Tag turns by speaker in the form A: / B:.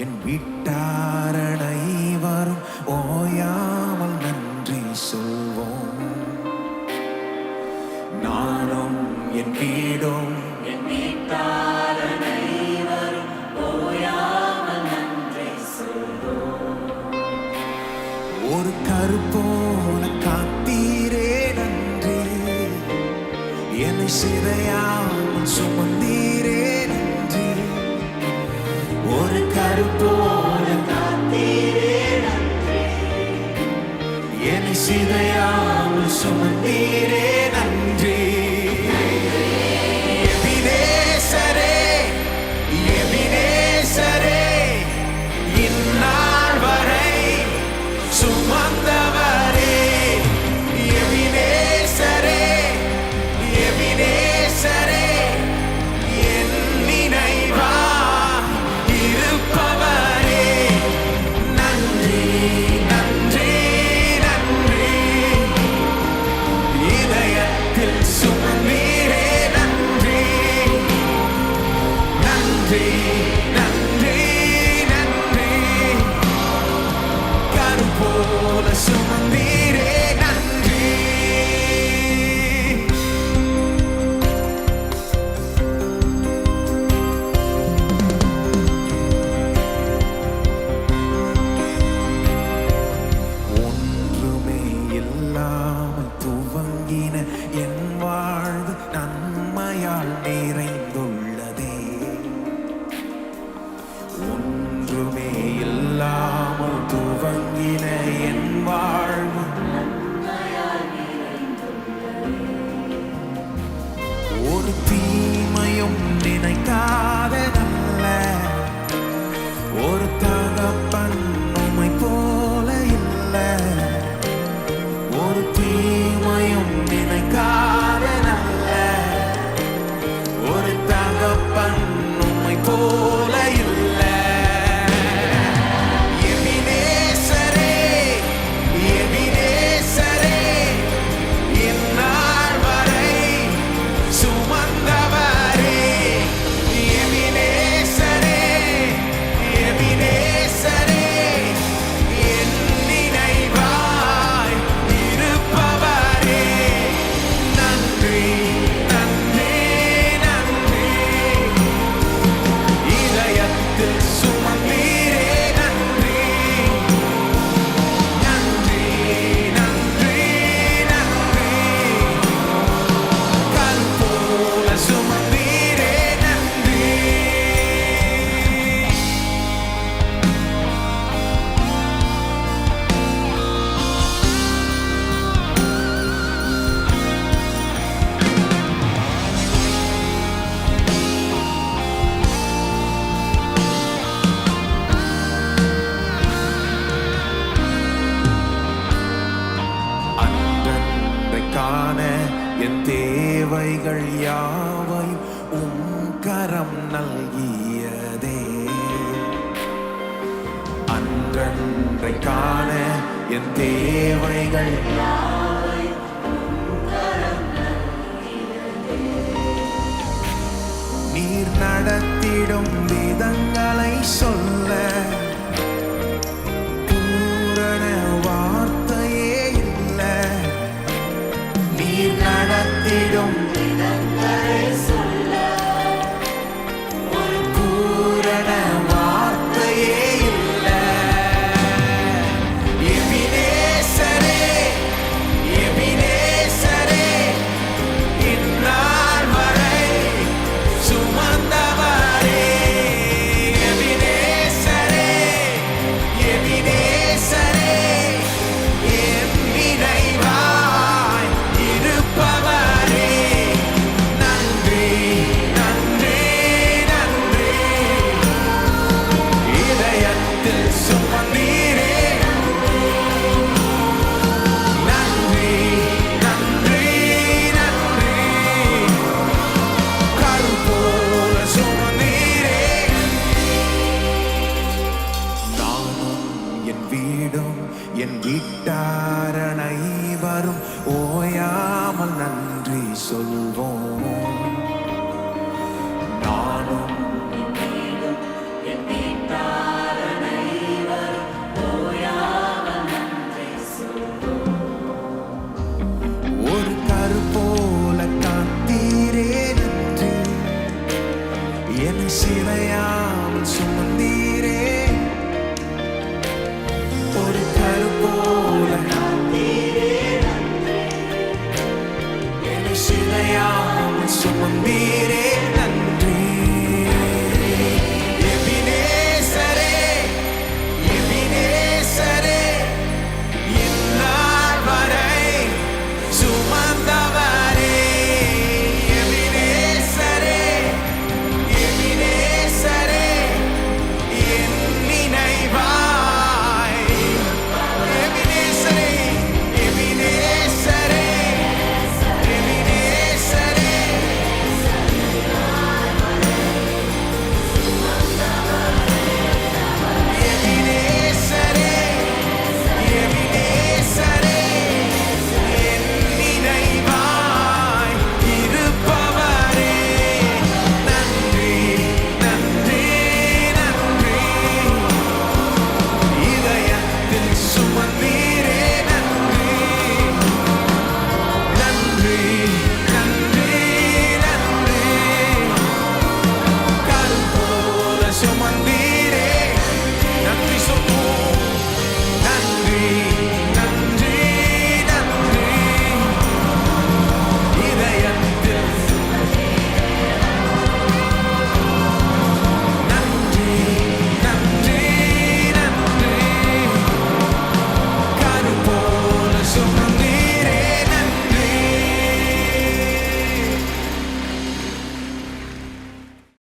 A: என் வீட்டாரணை வரும் ஓயாமல் நன்றி சொல்வோம். நானும் என் வீடும்
B: என் வீட்டாரணை வரும் ஓயாமல் நன்றி சொல்வோம்.
A: ஒரு கருப்போல காத்தீரே நன்றி, என்னை சிறையாமல் சுமந்தீரே நன்றி. ஒரு கருப்போல
B: காத்தீரே நன்றி,
A: என்னை சிறையாமல் சுமந்தீரே நன்றி. எபினேசரே, எபினேசரே, இந்நாள் வரை சுமந்தவரே. எபினேசரே, எபினேசரே, என் நினைவா இருப்பவரே. நன்றி, நன்றி, நன்றி. இதயத்தில் சுமந்தீரே நன்றி. நன்றி, நன்றி, நன்றி. கருப்போல சுமந்தீரே நன்றி. ஒன்றுமே இல்லாமல் துவங்கின என் வாழ்வு நன்மையால் நிறைந்துள்ளதே. ஒன்றுமே இல்லாமல் துவங்கின என் வாழ்வு ஒரு தீமையும் நினைக்காததல்ல. ஒரு தகப்பன் உம்மை போல இல்ல. ஒரு தீமையும் நினைக்காததல்ல. ஒரு தகப்பன் உம்மை போல இல்ல. எபினேசரே, எபினேசரே, இந்நாள் வரை சுமந்தவரே. எபினேசரே, எபினேசரே, என் நினைவாய் இருப்பவரே. நன்றி, நன்றி, நன்றி. இதயத்தில் சுமந்தீரே நன்றி. நன்றி, நன்றி, நன்றி. கருப்போல சுமந்தீரே நன்றி. அன்றன்றைக்கான என் தேவைகள் யாவையும் உம் கரம் நல்கியதே. அன்றன்றைக்கான என் தேவைகள் நீர் நடத்திடும் விதங்களை சொல்ல பூரண வார்த்தையே இல்ல. நீர் நடத்திடும்
B: விதங்களை சொல்ல
A: ஒரு பூரண வார்த்தையே இல்ல. எபினேசரே, அனைவரும் ஓயாமல் நன்றி சொல்வோம்.